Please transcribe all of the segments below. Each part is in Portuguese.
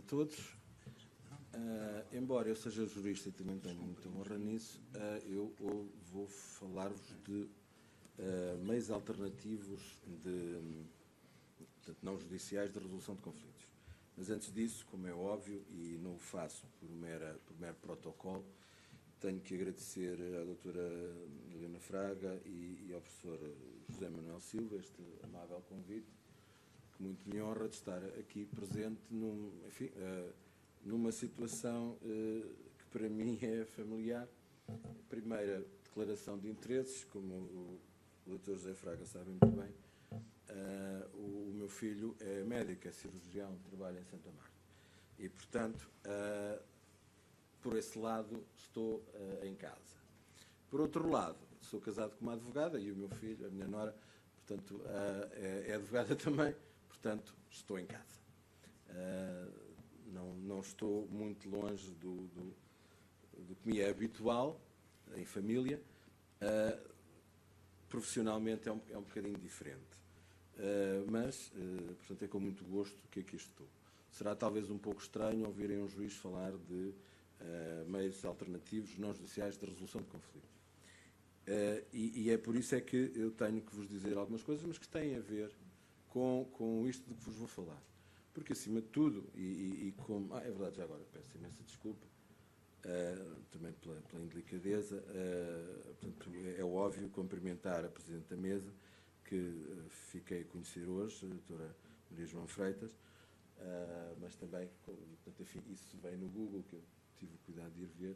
todos. Embora eu seja jurista e também tenho muita honra nisso, eu vou falar-vos de meios alternativos portanto, não judiciais de resolução de conflitos. Mas antes disso, como é óbvio, e não o faço por mero protocolo, tenho que agradecer à doutora Helena Fraga e ao professor José Manuel Silva este amável convite, que muito me honra de estar aqui presente numa situação que para mim é familiar. Primeira declaração de interesses, como o doutor José Fraga sabe muito bem, o meu filho é médico, é cirurgião, trabalha em Santa Marta. E, portanto, por esse lado, estou em casa. Por outro lado, sou casado com uma advogada e o meu filho, a minha nora, portanto, é advogada também, portanto, estou em casa. Não estou muito longe do que me é habitual, em família. Profissionalmente é um bocadinho diferente. Mas, portanto, é com muito gosto que aqui estou. Será talvez um pouco estranho ouvirem um juiz falar de meios alternativos não judiciais de resolução de conflitos. E é por isso é que eu tenho que vos dizer algumas coisas, mas que têm a ver com isto de que vos vou falar. Porque, acima de tudo, como... é verdade, já agora, peço imensa desculpa, também pela indelicadeza, portanto, é óbvio cumprimentar a Presidente da Mesa, que fiquei a conhecer hoje, a doutora Maria João Freitas, mas também, portanto, enfim, isso vem no Google, que eu tive o cuidado de ir ver,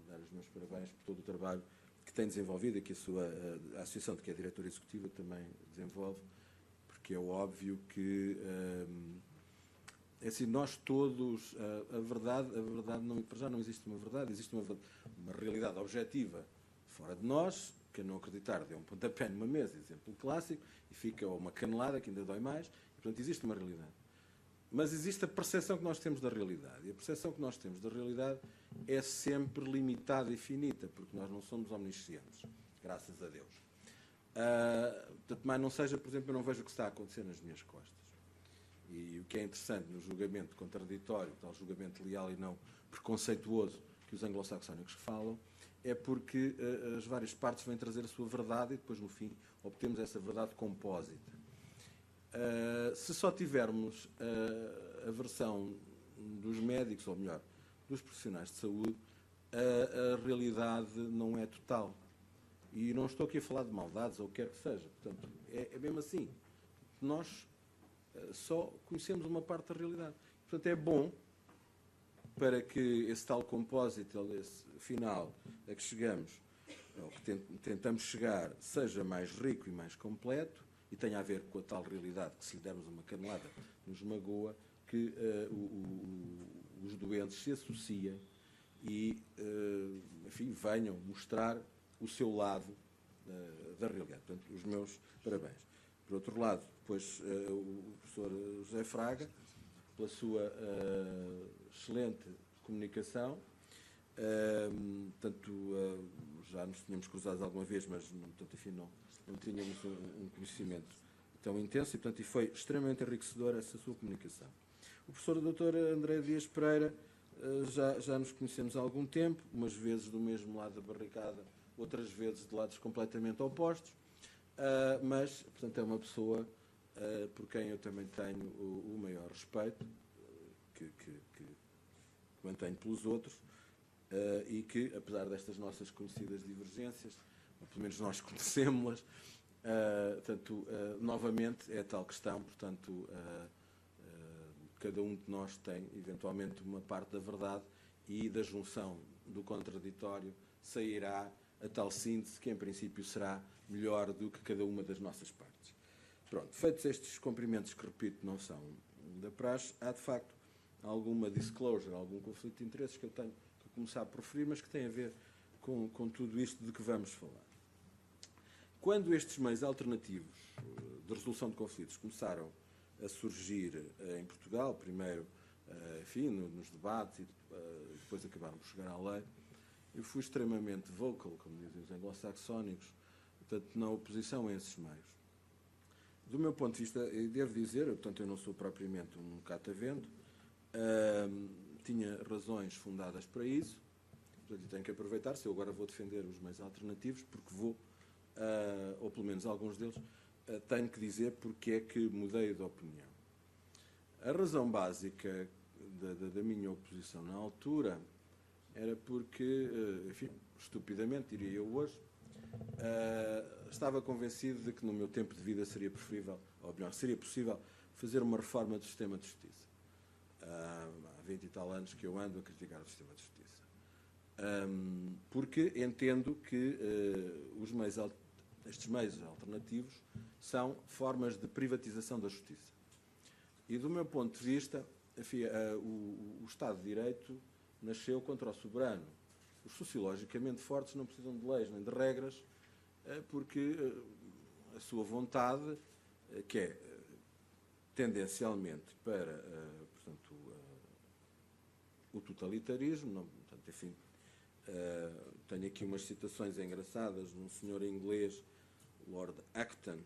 dar os meus parabéns por todo o trabalho que tem desenvolvido e que a Associação de que é Diretora Executiva também desenvolve, porque é óbvio que, é assim, nós todos, a verdade não, para já não existe uma verdade, existe uma realidade objetiva fora de nós. Quem não acreditar dê um pontapé numa mesa, exemplo clássico, e fica uma canelada que ainda dói mais, e, portanto, existe uma realidade. Mas existe a percepção que nós temos da realidade, e a percepção que nós temos da realidade é sempre limitada e finita, porque nós não somos omniscientes, graças a Deus. Portanto, mais não seja, por exemplo, eu não vejo o que está a acontecer nas minhas costas. E o que é interessante no julgamento contraditório, tal julgamento leal e não preconceituoso que os anglo-saxónicos falam, é porque as várias partes vêm trazer a sua verdade e depois, no fim, obtemos essa verdade compósita. Se só tivermos a versão dos médicos, ou melhor, dos profissionais de saúde, a realidade não é total. E não estou aqui a falar de maldades ou o que quer que seja. Portanto, é mesmo assim. Nós só conhecemos uma parte da realidade. Portanto, é bom para que esse tal compósito, esse final a que chegamos, ou que tentamos chegar, seja mais rico e mais completo, e tenha a ver com a tal realidade que, se lhe dermos uma canelada, nos magoa, que os doentes se associem e, enfim, venham mostrar o seu lado da realidade. Portanto, os meus parabéns. Por outro lado, depois o professor José Fraga, pela sua excelente comunicação. Já nos tínhamos cruzado alguma vez, mas portanto, enfim, não tínhamos um conhecimento tão intenso e, portanto, e foi extremamente enriquecedora essa sua comunicação. O professor Dr. André Dias Pereira, já nos conhecemos há algum tempo, umas vezes do mesmo lado da barricada, outras vezes de lados completamente opostos, mas, portanto, é uma pessoa por quem eu também tenho o maior respeito, que mantenho pelos outros, e que, apesar destas nossas conhecidas divergências, ou pelo menos nós conhecemos-las, novamente é a tal questão, portanto, cada um de nós tem, eventualmente, uma parte da verdade e da junção do contraditório sairá a tal síntese que, em princípio, será melhor do que cada uma das nossas partes. Pronto, feitos estes cumprimentos que, repito, não são da praxe, há, de facto, alguma disclosure, algum conflito de interesses que eu tenho que começar a proferir, mas que tem a ver com tudo isto de que vamos falar. Quando estes meios alternativos de resolução de conflitos começaram a surgir em Portugal, primeiro, enfim, nos debates e depois acabaram por chegar à lei, eu fui extremamente vocal, como dizem os anglo-saxónicos, portanto, na oposição a esses meios. Do meu ponto de vista, eu devo dizer, portanto, eu não sou propriamente um catavento, tinha razões fundadas para isso, portanto, tenho que aproveitar. Se eu agora vou defender os meios alternativos, porque vou, ou pelo menos alguns deles, tenho que dizer porque é que mudei de opinião. A razão básica da minha oposição na altura era porque, enfim, estupidamente, diria eu hoje, estava convencido de que no meu tempo de vida seria preferível, ou melhor, seria possível fazer uma reforma do sistema de justiça. Há 20 e tal anos que eu ando a criticar o sistema de justiça. Porque entendo que estes meios alternativos são formas de privatização da justiça. E, do meu ponto de vista, enfim, o Estado de Direito nasceu contra o soberano. Os sociologicamente fortes não precisam de leis nem de regras, porque a sua vontade, que é tendencialmente para, portanto, o totalitarismo, não, portanto, enfim, tenho aqui umas citações engraçadas de um senhor inglês, Lord Acton,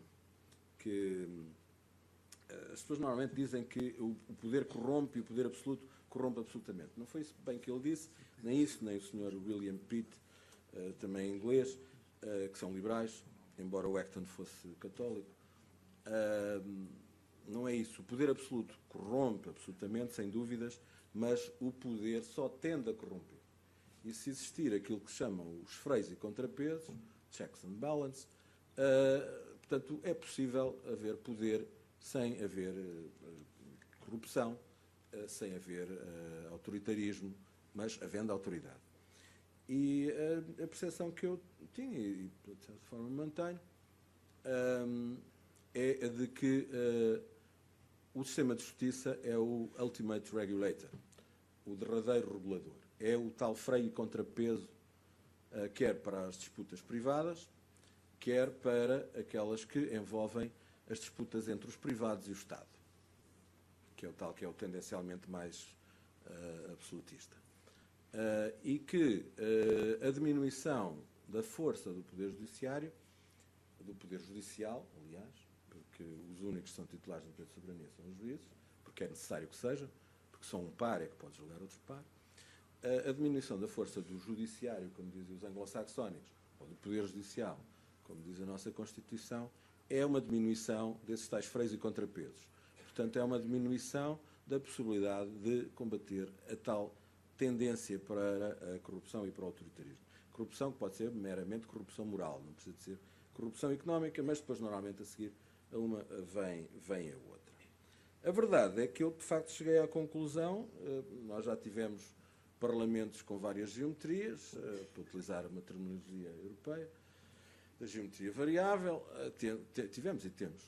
que as pessoas normalmente dizem que o poder corrompe e o poder absoluto corrompe absolutamente. Não foi isso bem que ele disse, nem isso, nem o senhor William Pitt, também inglês, que são liberais, embora o Acton fosse católico. Não é isso. O poder absoluto corrompe absolutamente, sem dúvidas, mas o poder só tende a corromper. E se existir aquilo que se chamam os freios e contrapesos, checks and balance, portanto, é possível haver poder sem haver corrupção, sem haver autoritarismo, mas havendo autoridade. E a percepção que eu tinha, e de certa forma mantenho, é a de que o sistema de justiça é o ultimate regulator, o derradeiro regulador. É o tal freio e contrapeso, quer para as disputas privadas, quer para aquelas que envolvem as disputas entre os privados e o Estado, que é o tal que é o tendencialmente mais absolutista. E que a diminuição da força do Poder Judiciário, do Poder Judicial, aliás, porque os únicos que são titulares do poder de soberania são os juízes, porque é necessário que sejam, porque só um par é que pode julgar outro par. A diminuição da força do Judiciário, como dizem os anglo-saxónicos, ou do Poder Judicial, como diz a nossa Constituição, é uma diminuição desses tais freios e contrapesos. Portanto, é uma diminuição da possibilidade de combater a tal tendência para a corrupção e para o autoritarismo. Corrupção que pode ser meramente corrupção moral, não precisa de ser corrupção económica, mas depois, normalmente, a seguir, a uma vem a outra. A verdade é que eu, de facto, cheguei à conclusão, nós já tivemos parlamentos com várias geometrias, para utilizar uma terminologia europeia, da geometria variável, tivemos e temos,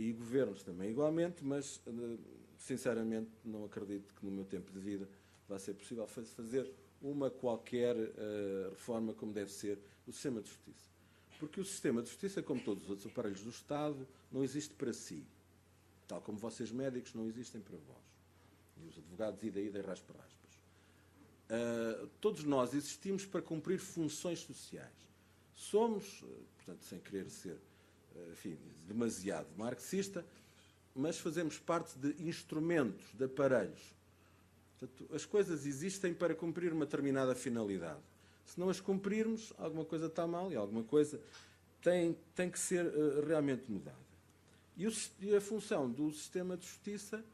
e governos também igualmente, mas, sinceramente, não acredito que no meu tempo de vida vai ser possível fazer uma qualquer reforma como deve ser o sistema de justiça. Porque o sistema de justiça, como todos os outros aparelhos do Estado, não existe para si. Tal como vocês médicos não existem para vós. E os advogados, ida, raspa-raspas. Todos nós existimos para cumprir funções sociais. Somos, portanto, sem querer ser, enfim, demasiado marxista, mas fazemos parte de instrumentos, de aparelhos. Portanto, as coisas existem para cumprir uma determinada finalidade. Se não as cumprirmos, alguma coisa está mal e alguma coisa tem que ser realmente mudada. E a função do sistema de justiça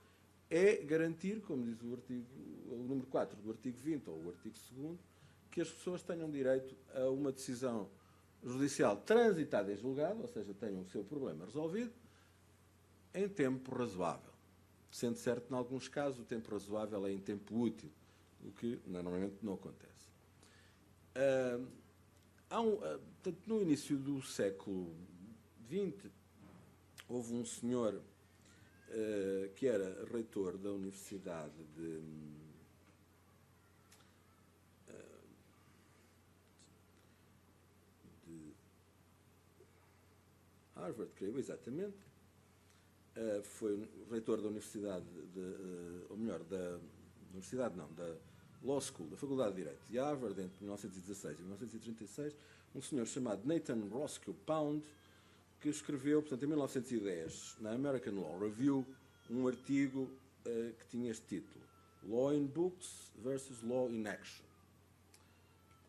é garantir, como diz o número 4 do artigo 20 ou o artigo 2º, que as pessoas tenham direito a uma decisão judicial transitada em julgado, ou seja, tenham o seu problema resolvido, em tempo razoável. Sendo certo, em alguns casos, o tempo razoável é em tempo útil, o que normalmente não acontece. Portanto, no início do século XX, houve um senhor que era reitor da Universidade de Harvard, creio, exatamente. Foi reitor da Universidade, da Law School, da Faculdade de Direito de Harvard, entre 1916 e 1936, um senhor chamado Nathan Roscoe Pound, que escreveu, portanto, em 1910, na American Law Review, um artigo que tinha este título: Law in Books versus Law in Action.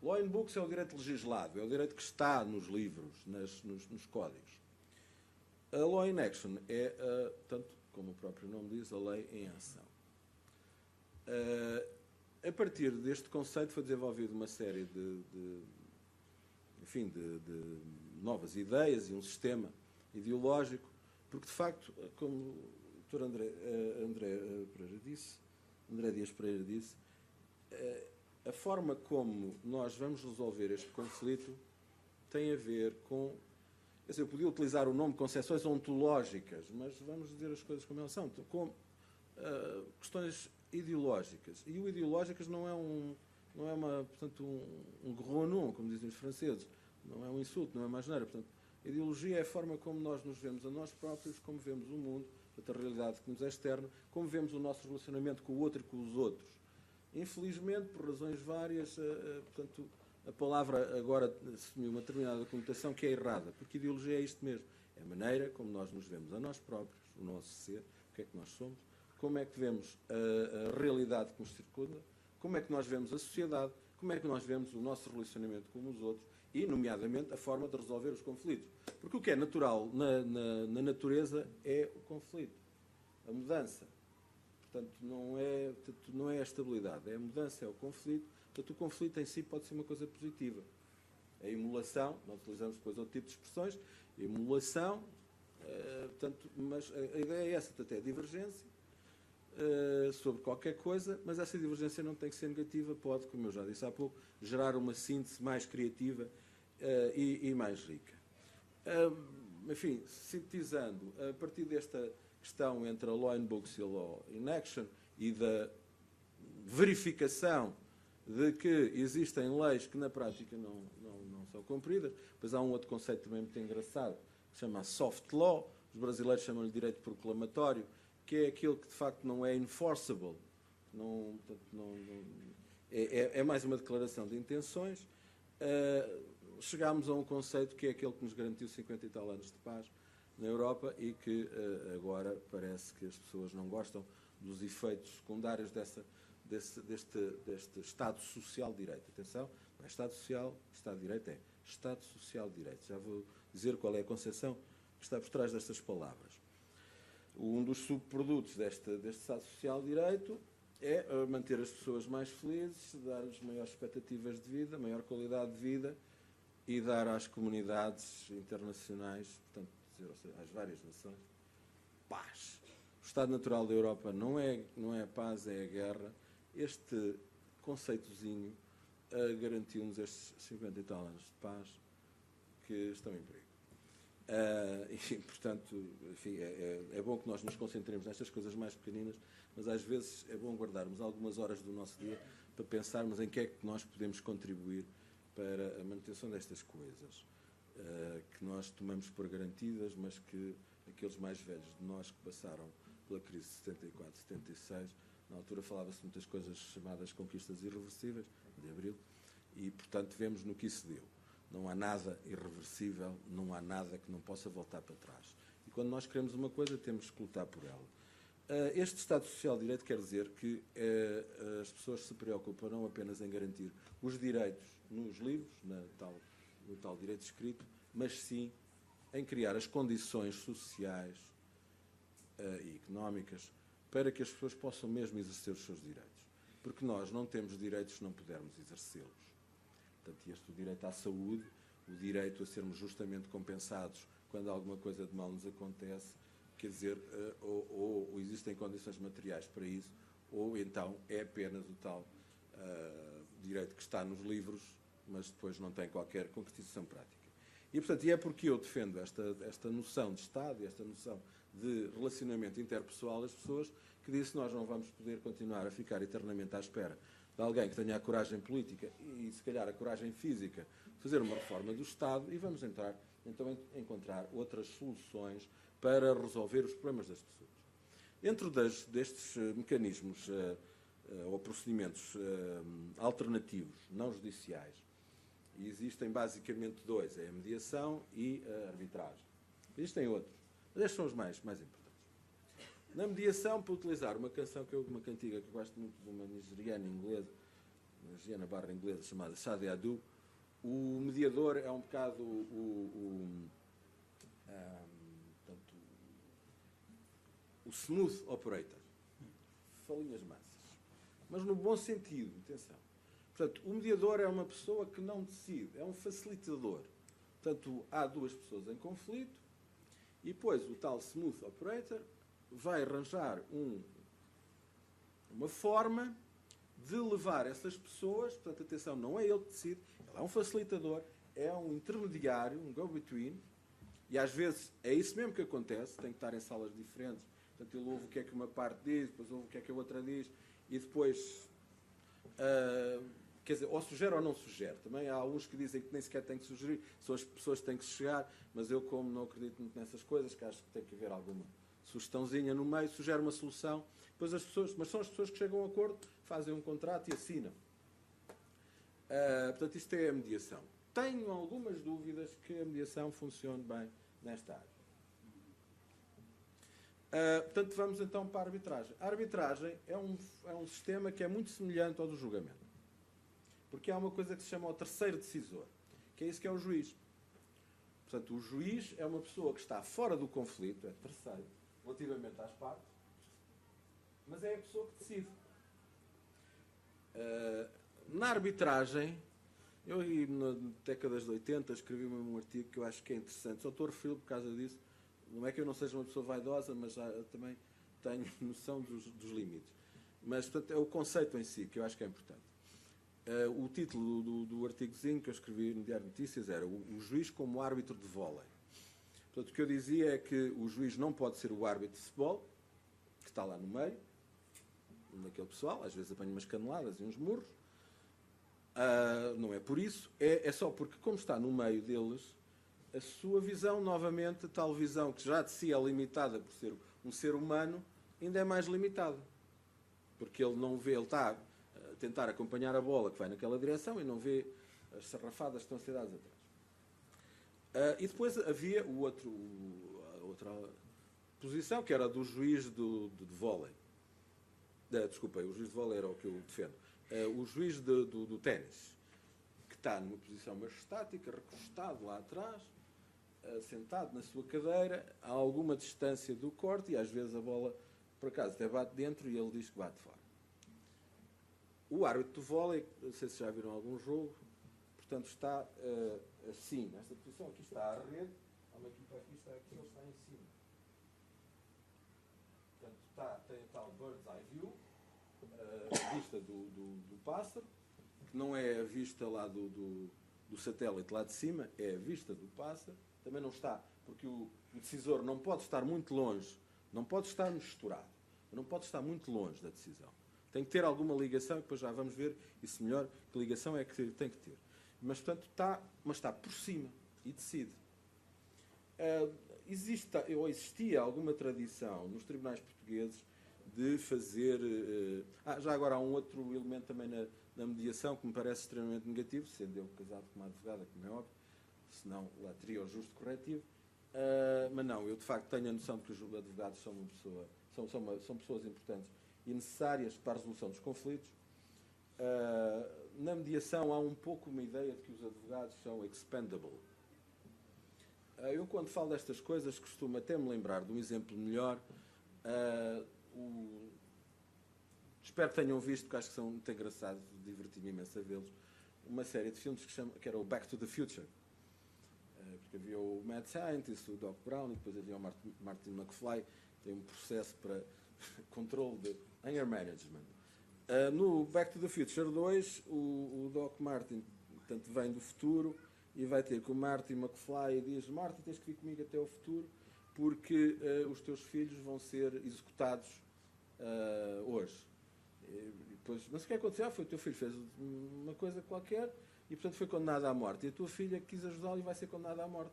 Law in Books é o direito legislado, é o direito que está nos livros, nos códigos. A Law in Action é, tanto como o próprio nome diz, a lei em ação. A partir deste conceito foi desenvolvida uma série de novas ideias e um sistema ideológico, porque de facto, como o Dr. André Dias Pereira disse, a forma como nós vamos resolver este conflito tem a ver com... eu podia utilizar o nome de concepções ontológicas, mas vamos dizer as coisas como elas são, com questões ideológicas. E o ideológicas não é um gros nom, como dizem os franceses. Não é um insulto, não é mais nada. Portanto, a ideologia é a forma como nós nos vemos a nós próprios, como vemos o mundo, a realidade que nos é externa, como vemos o nosso relacionamento com o outro e com os outros. Infelizmente, por razões várias, portanto, a palavra agora assumiu uma determinada conotação que é errada, porque ideologia é isto mesmo. É a maneira como nós nos vemos a nós próprios, o nosso ser, o que é que nós somos, como é que vemos a realidade que nos circunda, como é que nós vemos a sociedade, como é que nós vemos o nosso relacionamento com os outros e, nomeadamente, a forma de resolver os conflitos. Porque o que é natural na natureza é o conflito, a mudança. Portanto, não é a estabilidade, é a mudança, é o conflito. Portanto, o conflito em si pode ser uma coisa positiva. A emulação, nós utilizamos depois outro tipo de expressões, emulação, portanto, mas a ideia é essa, portanto, é a divergência sobre qualquer coisa, mas essa divergência não tem que ser negativa, pode, como eu já disse há pouco, gerar uma síntese mais criativa e mais rica. Enfim, sintetizando, a partir desta questão entre a Law in Books e a Law in Action e da verificação de que existem leis que na prática não são cumpridas, pois há um outro conceito também muito engraçado, que se chama soft law, os brasileiros chamam-lhe direito proclamatório, que é aquilo que de facto não é enforceable, é mais uma declaração de intenções. Chegámos a um conceito que é aquele que nos garantiu 50 e tal anos de paz na Europa e que agora parece que as pessoas não gostam dos efeitos secundários deste Estado Social de Direito. Atenção, não é Estado Social, Estado de Direito é Estado Social de Direito. Já vou dizer qual é a concepção que está por trás destas palavras. Um dos subprodutos deste Estado Social de Direito é manter as pessoas mais felizes, dar-lhes maiores expectativas de vida, maior qualidade de vida e dar às comunidades internacionais, portanto, às várias nações, paz. O estado natural da Europa não é a paz, é a guerra. Este conceitozinho garantiu-nos estes 50 e tal anos de paz que estão em perigo. E, portanto, enfim, é bom que nós nos concentremos nestas coisas mais pequeninas, mas às vezes é bom guardarmos algumas horas do nosso dia para pensarmos em que é que nós podemos contribuir para a manutenção destas coisas que nós tomamos por garantidas, mas que aqueles mais velhos de nós que passaram pela crise de 74, 76, na altura falava-se muitas coisas chamadas conquistas irreversíveis, de Abril, e, portanto, vemos no que isso deu. Não há nada irreversível, não há nada que não possa voltar para trás. E quando nós queremos uma coisa, temos que lutar por ela. Este Estado Social de Direito quer dizer que as pessoas se preocupam não apenas em garantir os direitos nos livros, no tal direito escrito, mas sim em criar as condições sociais e económicas para que as pessoas possam mesmo exercer os seus direitos. Porque nós não temos direitos se não pudermos exercê-los. Portanto, o direito à saúde, o direito a sermos justamente compensados quando alguma coisa de mal nos acontece, quer dizer, ou existem condições materiais para isso, ou então é apenas o tal direito que está nos livros, mas depois não tem qualquer concretização prática. E, portanto, é porque eu defendo esta noção de Estado e esta noção de relacionamento interpessoal das pessoas que disse que nós não vamos poder continuar a ficar eternamente à espera de alguém que tenha a coragem política e, se calhar, a coragem física de fazer uma reforma do Estado e vamos então encontrar outras soluções para resolver os problemas das pessoas. Dentro destes mecanismos ou procedimentos alternativos, não judiciais, existem basicamente dois, é a mediação e a arbitragem. Existem outros, mas estes são os mais importantes. Na mediação, para utilizar uma cantiga que eu gosto muito, de uma nigeriana inglesa, uma nigeriana barra inglesa, chamada Sade Adu, o mediador é um bocado portanto, o smooth operator. Falinhas massas. Mas no bom sentido, atenção. Portanto, o mediador é uma pessoa que não decide, é um facilitador. Portanto, há duas pessoas em conflito e depois o tal smooth operator vai arranjar uma forma de levar essas pessoas, portanto, atenção, não é ele que decide, ele é um facilitador, é um intermediário, um go-between, e às vezes é isso mesmo que acontece, tem que estar em salas diferentes, portanto, ele ouve o que é que uma parte diz, depois ouve o que é que a outra diz, e depois, quer dizer, ou sugere ou não sugere. Também há uns que dizem que nem sequer tem que sugerir, são as pessoas que têm que chegar, mas eu, como não acredito muito nessas coisas, que acho que tem que haver alguma sugestãozinha no meio, sugere uma solução, depois as pessoas, mas são as pessoas que chegam a um acordo, fazem um contrato e assinam. Portanto, isto é a mediação. Tenho algumas dúvidas que a mediação funcione bem nesta área. Portanto, vamos então para a arbitragem. A arbitragem é um sistema que é muito semelhante ao do julgamento. Porque há uma coisa que se chama o terceiro decisor, que é isso que é o juiz. Portanto, o juiz é uma pessoa que está fora do conflito, é terceiro, relativamente às partes, mas é a pessoa que decide. Na arbitragem, eu nas décadas de 80 escrevi um artigo que eu acho que é interessante, só estou a referi-lo por causa disso. Não é que eu não seja uma pessoa vaidosa, mas também tenho noção dos limites. Mas, portanto, é o conceito em si que eu acho que é importante. O título do artigozinho que eu escrevi no Diário de Notícias era o juiz como árbitro de vôlei. Portanto, o que eu dizia é que o juiz não pode ser o árbitro de futebol, que está lá no meio, naquele pessoal, às vezes apanha umas caneladas e uns murros. Não é por isso, é só porque, como está no meio deles, a sua visão, novamente, tal visão que já de si é limitada por ser um ser humano, ainda é mais limitada. Porque ele não vê, ele está a tentar acompanhar a bola que vai naquela direção e não vê as sarrafadas que estão a ser dadas atrás. E depois havia a outra posição, que era do juiz de vôlei. Desculpem, o juiz de vôlei era o que eu defendo. O juiz do ténis, que está numa posição mais estática, recostado lá atrás, sentado na sua cadeira, a alguma distância do corte, e às vezes a bola, por acaso, até bate dentro e ele diz que bate fora. O árbitro do vôlei, não sei se já viram algum jogo, portanto está assim, nesta posição, aqui está a rede, há uma equipa aqui, está aqui, ele está em cima. Portanto, tem a tal bird's eye view, a vista do pássaro, que não é a vista lá do satélite lá de cima, é a vista do pássaro. Também não está, porque o decisor não pode estar muito longe, não pode estar misturado, não pode estar muito longe da decisão. Tem que ter alguma ligação, e depois já vamos ver isso melhor, que ligação é que tem que ter. Mas, portanto, está por cima e decide. Existia alguma tradição nos tribunais portugueses de fazer... já agora há um outro elemento também na mediação que me parece extremamente negativo, sendo eu casado com uma advogada, como é óbvio, senão lá teria o justo corretivo. Mas não, eu de facto tenho a noção de que os advogados são pessoas importantes e necessárias para a resolução dos conflitos. Na mediação há um pouco uma ideia de que os advogados são expendable. Eu, quando falo destas coisas, costumo até me lembrar de um exemplo melhor. Espero que tenham visto, porque acho que são muito engraçados, diverti-me imenso a vê-los, uma série de filmes que era o Back to the Future. Porque havia o Mad Scientist, o Doc Brown, e depois havia o Martin McFly, que tem um processo para controle de anger management. No Back to the Future 2, o Doc Martin, portanto, vem do futuro e vai ter com o Martin McFly e diz: Martin, tens que vir comigo até ao futuro porque os teus filhos vão ser executados hoje. Depois, mas o que aconteceu? Foi o teu filho fez uma coisa qualquer e, portanto, foi condenado à morte. E a tua filha quis ajudá-lo e vai ser condenada à morte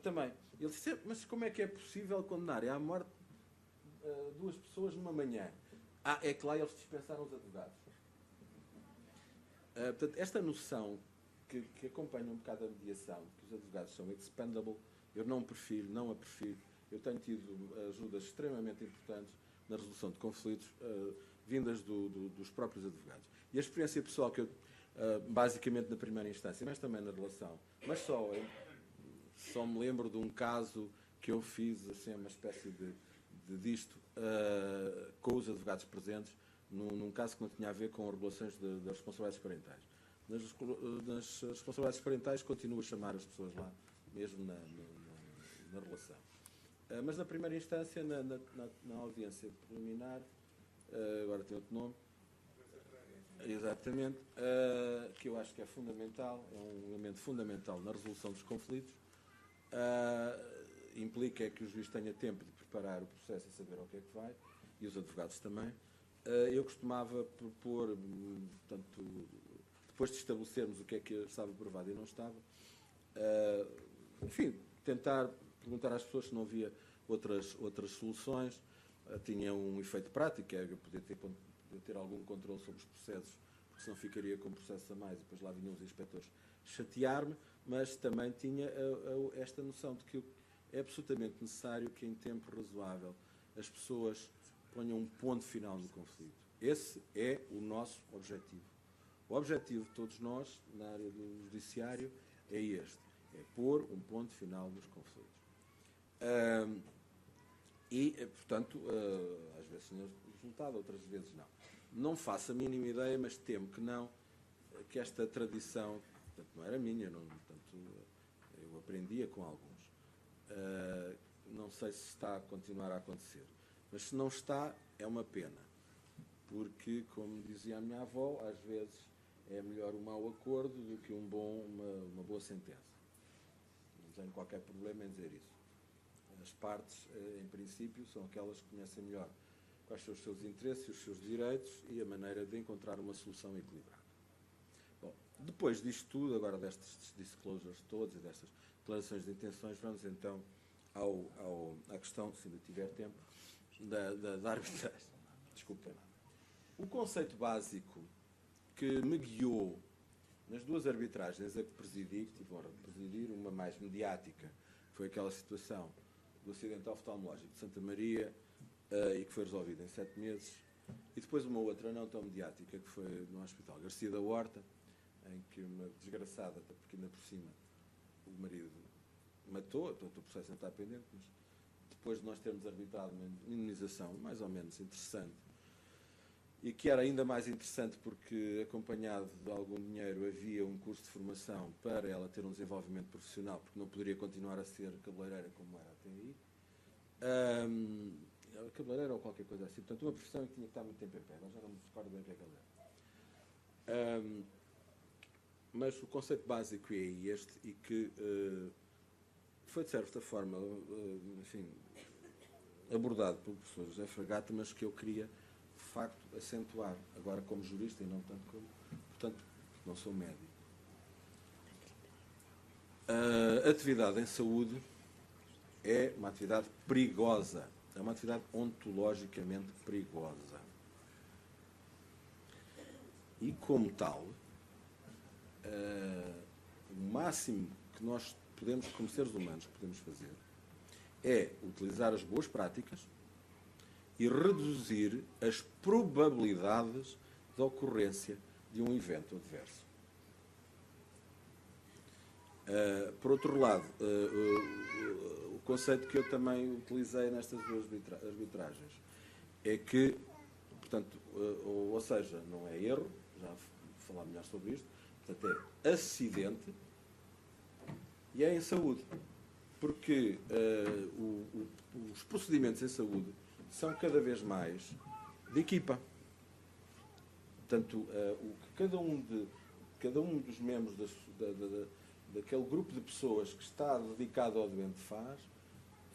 também. Ele disse: mas como é que é possível condenar à morte duas pessoas numa manhã? É que lá eles dispensaram os advogados. Portanto, esta noção que acompanha um bocado a mediação, que os advogados são expendable, eu não a prefiro. Eu tenho tido ajudas extremamente importantes na resolução de conflitos vindas dos próprios advogados. E a experiência pessoal que eu, basicamente na primeira instância, mas também na relação, mas só me lembro de um caso que eu fiz, assim, uma espécie disto, com os advogados presentes, num caso que não tinha a ver com regulações das responsabilidades parentais. Nas responsabilidades parentais continuo a chamar as pessoas lá, mesmo na relação. Mas na primeira instância, na audiência preliminar, agora tem outro nome, exatamente, que eu acho que é fundamental, é um elemento fundamental na resolução dos conflitos, implica que o juiz tenha tempo de preparar o processo e saber ao que é que vai, e os advogados também. Eu costumava propor, portanto, depois de estabelecermos o que é que estava provado e não estava, enfim, tentar perguntar às pessoas se não havia outras soluções. Tinha um efeito prático, que é poder ter algum controle sobre os processos, porque senão ficaria com processos a mais e depois lá vinham os inspectores chatear-me, mas também tinha esta noção de que é absolutamente necessário que em tempo razoável as pessoas ponham um ponto final no conflito. Esse é o nosso objetivo. O objetivo de todos nós, na área do judiciário, é este, é pôr um ponto final nos conflitos. Portanto, às vezes tinha resultado, outras vezes não. Não faço a mínima ideia, mas temo que não, que esta tradição, portanto, não era minha, portanto, eu aprendia com alguns. Não sei se está a continuar a acontecer, mas se não está, é uma pena, porque, como dizia a minha avó, às vezes é melhor um mau acordo do que uma boa sentença. Não tenho qualquer problema em dizer isso. As partes, em princípio, são aquelas que conhecem melhor quais são os seus interesses, os seus direitos e a maneira de encontrar uma solução equilibrada. Bom, depois disto tudo, agora destes disclosures todos e destas declarações de intenções, vamos então à questão, se ainda tiver tempo, da arbitragem. Desculpem. O conceito básico que me guiou nas duas arbitragens a que presidi, que tive a honra de presidir, uma mais mediática, foi aquela situação do acidente oftalmológico de Santa Maria, e que foi resolvida em 7 meses, e depois uma outra não tão mediática, que foi no Hospital Garcia da Horta, em que uma desgraçada, porque ainda por cima o marido matou, portanto o processo não está pendente, mas depois de nós termos arbitrado uma indemnização mais ou menos interessante, e que era ainda mais interessante porque, acompanhado de algum dinheiro, havia um curso de formação para ela ter um desenvolvimento profissional, porque não poderia continuar a ser cabeleireira como era até aí. Cabeleireira ou qualquer coisa assim. Portanto, uma profissão que tinha que estar muito tempo em pé. Nós já não me recordo bem o que é que ela era. Mas o conceito básico é este, e que foi, de certa forma, enfim, abordado pelo professor José Fragata, mas que eu queria, de facto, acentuar, agora como jurista e não tanto como, portanto, não sou médico. A atividade em saúde é uma atividade perigosa, é uma atividade ontologicamente perigosa. E, como tal, o máximo que nós podemos, como seres humanos, podemos fazer é utilizar as boas práticas e reduzir as probabilidades de ocorrência de um evento adverso. Por outro lado, o conceito que eu também utilizei nestas duas arbitragens é que, portanto, ou seja, não é erro, já vou falar melhor sobre isto, portanto é acidente e é em saúde, porque os procedimentos em saúde são cada vez mais de equipa. Portanto, o que cada um dos membros daquele grupo de pessoas que está dedicado ao doente faz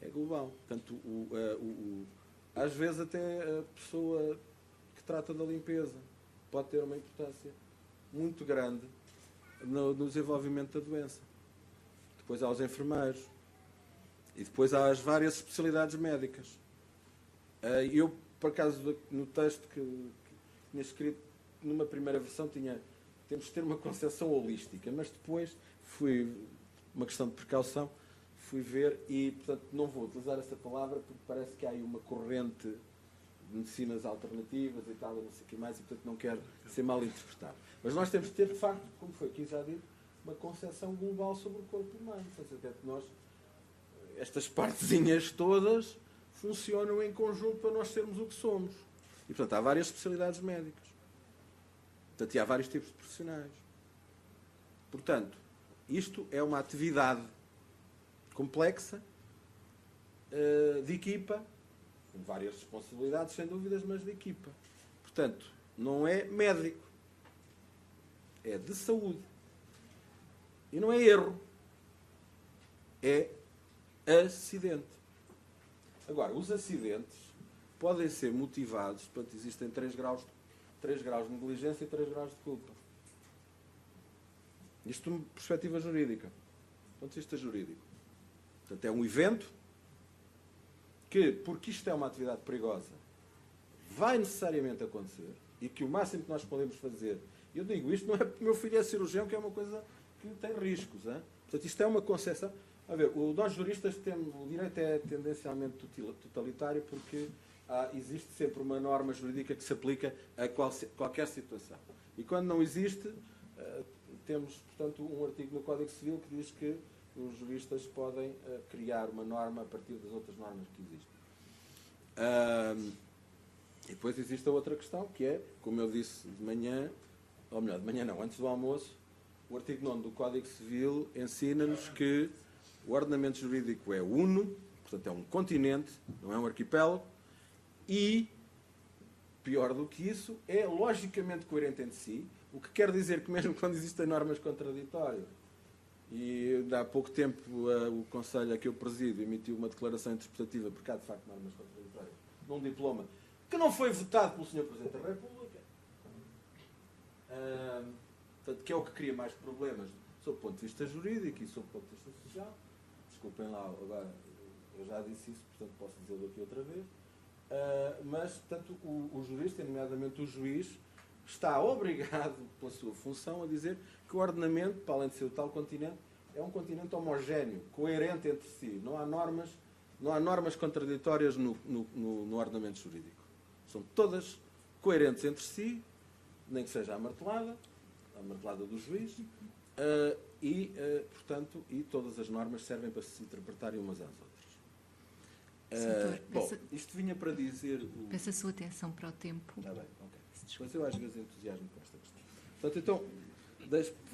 é global. Portanto, às vezes até a pessoa que trata da limpeza pode ter uma importância muito grande no desenvolvimento da doença. Depois há os enfermeiros e depois há as várias especialidades médicas. Eu, por acaso, no texto que tinha escrito, numa primeira versão, temos de ter uma concepção holística, mas depois uma questão de precaução, fui ver e, portanto, não vou utilizar essa palavra porque parece que há aí uma corrente medicinas alternativas e tal, não sei o que mais, e portanto não quero ser mal interpretado. Mas nós temos de ter, de facto, como foi aqui já dito, uma concepção global sobre o corpo humano. Portanto, nós, estas partezinhas todas funcionam em conjunto para nós sermos o que somos. E, portanto, há várias especialidades médicas. Portanto, e há vários tipos de profissionais. Portanto, isto é uma atividade complexa, de equipa, com várias responsabilidades, sem dúvidas, mas de equipa. Portanto, não é médico, é de saúde. E não é erro, é acidente. Agora, os acidentes podem ser motivados, portanto, existem 3 graus de negligência e 3 graus de culpa. Isto de uma perspectiva jurídica. Do ponto de vista jurídico. Portanto, é um evento que, porque isto é uma atividade perigosa, vai necessariamente acontecer e que o máximo que nós podemos fazer, eu digo isto não é porque o meu filho é cirurgião, que é uma coisa que tem riscos. Hein? Portanto, isto é uma concepção. A ver, nós juristas temos, o direito é tendencialmente totalitário porque existe sempre uma norma jurídica que se aplica a qualquer situação. E quando não existe, temos, portanto, um artigo no Código Civil que diz que os juristas podem criar uma norma a partir das outras normas que existem. E depois existe a outra questão, que é, como eu disse de manhã, ou melhor, de manhã não, antes do almoço, o artigo 9 do Código Civil ensina-nos que o ordenamento jurídico é uno, portanto é um continente, não é um arquipélago, e, pior do que isso, é logicamente coerente entre si, o que quer dizer que mesmo quando existem normas contraditórias, e há pouco tempo o Conselho a que eu presido emitiu uma declaração interpretativa, porque há de facto normas contraditórias, num diploma que não foi votado pelo Sr. Presidente da República, portanto, que é o que cria mais problemas sob o ponto de vista jurídico e sob o ponto de vista social. Desculpem lá, agora eu já disse isso, portanto posso dizê-lo aqui outra vez. Mas, portanto, o jurista, nomeadamente o juiz, está obrigado, pela sua função, a dizer que o ordenamento, para além de ser o tal continente, é um continente homogéneo, coerente entre si. Não há normas contraditórias no ordenamento jurídico. São todas coerentes entre si, nem que seja a martelada do juiz, portanto, e todas as normas servem para se interpretarem umas às outras. Bom, isto vinha para dizer... Peço a sua atenção para o tempo. Está bem, ok. Mas eu às vezes entusiasmo com esta questão. Portanto, então,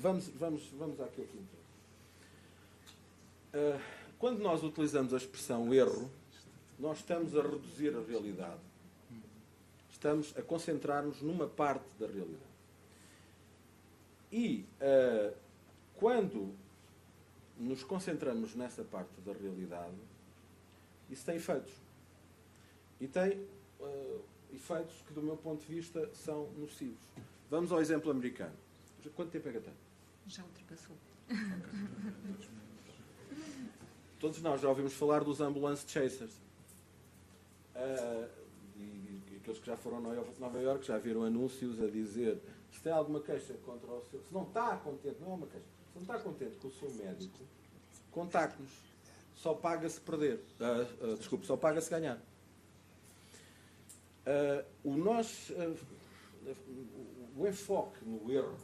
vamos àquilo que interessa. Quando nós utilizamos a expressão erro, nós estamos a reduzir a realidade. Estamos a concentrar-nos numa parte da realidade. E quando nos concentramos nessa parte da realidade, isso tem efeitos. E tem efeitos que, do meu ponto de vista, são nocivos. Vamos ao exemplo americano. Quanto tempo é que eu tenho? Já ultrapassou. Todos nós já ouvimos falar dos ambulance chasers. E aqueles que já foram a Nova Iorque já viram anúncios a dizer: se tem alguma queixa contra o seu... Se não está contente, não é uma queixa. Se não está contente com o seu médico, contacte-nos. Só paga-se perder. Desculpe, só paga-se ganhar. O enfoque no erro,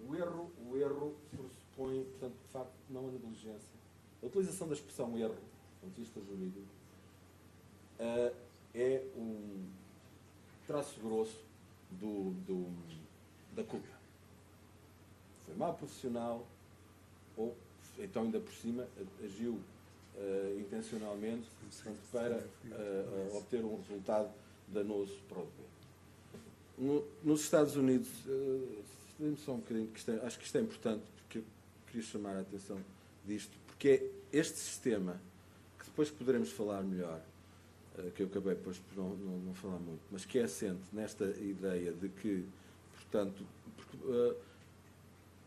o erro pressupõe, portanto, de facto, não a negligência. A utilização da expressão erro, do ponto de vista jurídico, é um traço grosso da culpa. Foi mal profissional ou, então, ainda por cima, agiu intencionalmente, portanto, para obter um resultado danoso para o dever. Nos Estados Unidos, só um bocadinho, acho que isto é importante, porque eu queria chamar a atenção disto, porque é este sistema, que depois poderemos falar melhor, que eu acabei depois por não falar muito, mas que é assente nesta ideia de que, portanto,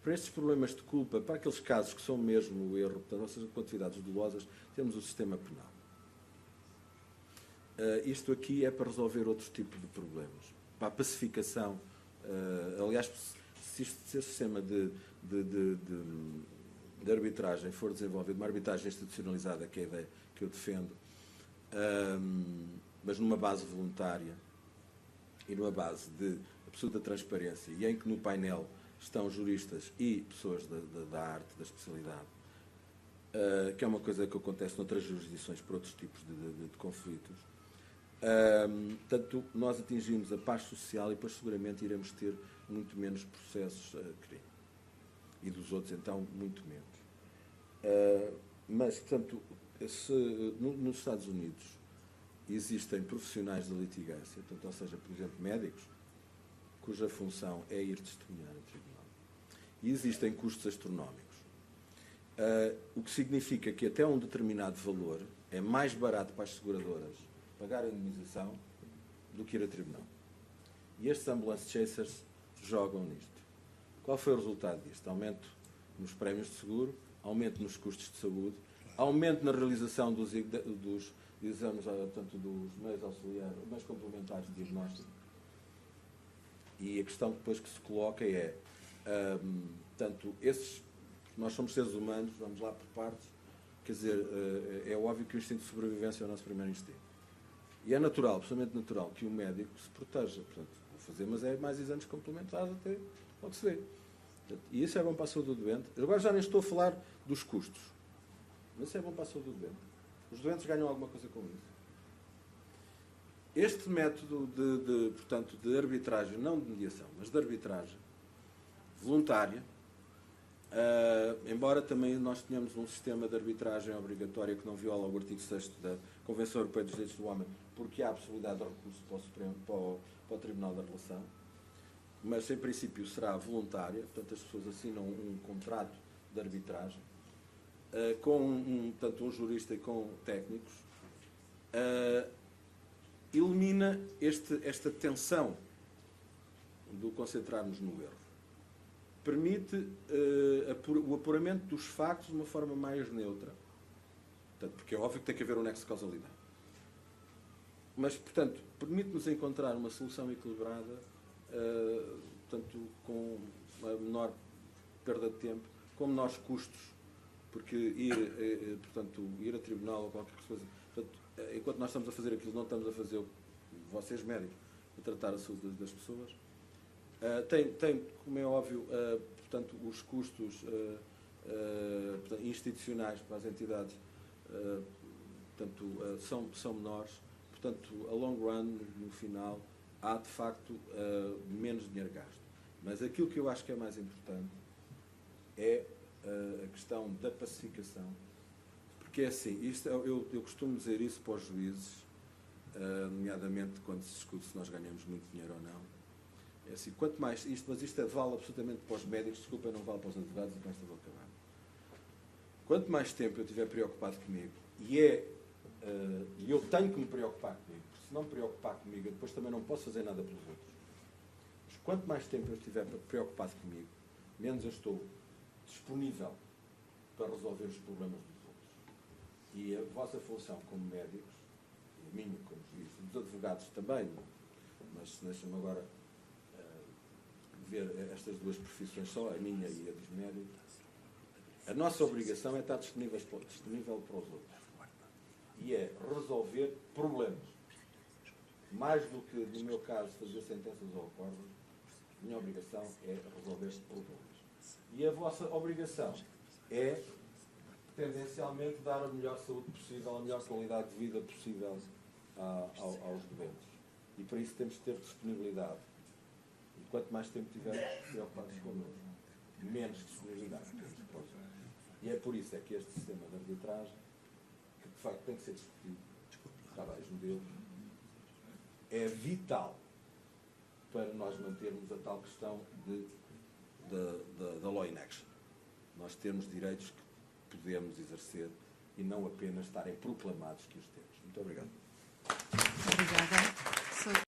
para estes problemas de culpa, para aqueles casos que são mesmo o erro, portanto, ou seja, com atividades dolosas, temos o sistema penal. Isto aqui é para resolver outros tipos de problemas. Para a pacificação, aliás, se o sistema de arbitragem for desenvolvido, uma arbitragem institucionalizada, que é a ideia que eu defendo, mas numa base voluntária, e numa base de absoluta transparência, e em que no painel estão juristas e pessoas da arte, da especialidade, que é uma coisa que acontece noutras jurisdições por outros tipos de conflitos. Portanto, nós atingimos a paz social e depois seguramente iremos ter muito menos processos a crime. E dos outros, então, muito menos. Mas, portanto, nos Estados Unidos existem profissionais da litigância, portanto, ou seja, por exemplo, médicos, cuja função é ir testemunhar no tribunal. E existem custos astronómicos. O que significa que até um determinado valor é mais barato para as seguradoras pagar a indemnização do que ir a tribunal. E estes ambulance chasers jogam nisto. Qual foi o resultado disto? Aumento nos prémios de seguro, aumento nos custos de saúde, aumento na realização dos exames, portanto, dos meios auxiliares, meios complementares de diagnóstico. E a questão depois que se coloca é, portanto, nós somos seres humanos, vamos lá por partes, quer dizer, é óbvio que o instinto de sobrevivência é o nosso primeiro instinto. E é natural, absolutamente natural, que o médico se proteja. Portanto, vou fazer, mas é mais exames complementares até logo se vê. Portanto, e isso é bom para a saúde do doente. Agora já nem estou a falar dos custos. Mas isso é bom para a saúde do doente. Os doentes ganham alguma coisa com isso. Este método portanto, de arbitragem, não de mediação, mas de arbitragem voluntária, embora também nós tenhamos um sistema de arbitragem obrigatória que não viola o artigo 6º da Convenção Europeia dos Direitos do Homem, porque há a possibilidade de recurso para o Tribunal da Relação, mas em princípio será voluntária, portanto as pessoas assinam um contrato de arbitragem com tanto um jurista e com técnicos, elimina esta tensão do concentrarmos no erro. Permite o apuramento dos factos de uma forma mais neutra. Portanto, porque é óbvio que tem que haver um nexo de causalidade. Mas, portanto, permite-nos encontrar uma solução equilibrada, portanto, com uma menor perda de tempo, com menores custos, porque ir a tribunal ou qualquer coisa. Portanto, enquanto nós estamos a fazer aquilo, não estamos a fazer, vocês médicos, a tratar a saúde das pessoas. Tem, como é óbvio, portanto, os custos institucionais para as entidades portanto, são menores. Portanto, a long run, no final, há de facto menos dinheiro gasto. Mas aquilo que eu acho que é mais importante é a questão da pacificação. Porque é assim, eu costumo dizer isso para os juízes, nomeadamente quando se discute se nós ganhamos muito dinheiro ou não. É assim, quanto mais mas isto vale absolutamente para os médicos, desculpa, não vale para os advogados, e com esta vou acabar. Quanto mais tempo eu estiver preocupado comigo, e eu tenho que me preocupar comigo, porque se não me preocupar comigo, eu depois também não posso fazer nada pelos outros. Mas quanto mais tempo eu estiver preocupado comigo, menos eu estou disponível para resolver os problemas dos outros. E a vossa função como médicos, a minha como juiz, dos advogados também, mas deixa-me agora ver estas duas profissões só, a minha e a dos médicos, a nossa obrigação é estar disponível para os outros. E é resolver problemas. Mais do que, no meu caso, fazer sentenças ou acordos, a minha obrigação é resolver problemas. E a vossa obrigação é, tendencialmente, dar a melhor saúde possível, a melhor qualidade de vida possível aos doentes. E para isso temos que ter disponibilidade. E quanto mais tempo tivermos preocupados connosco, menos disponibilidade temos para os outros. E é por isso que este sistema de arbitragem, que de facto tem que ser discutido, há vários modelos, é vital para nós mantermos a tal questão da law in action. Nós temos direitos que podemos exercer e não apenas estarem proclamados que os temos. Muito obrigado. Obrigada.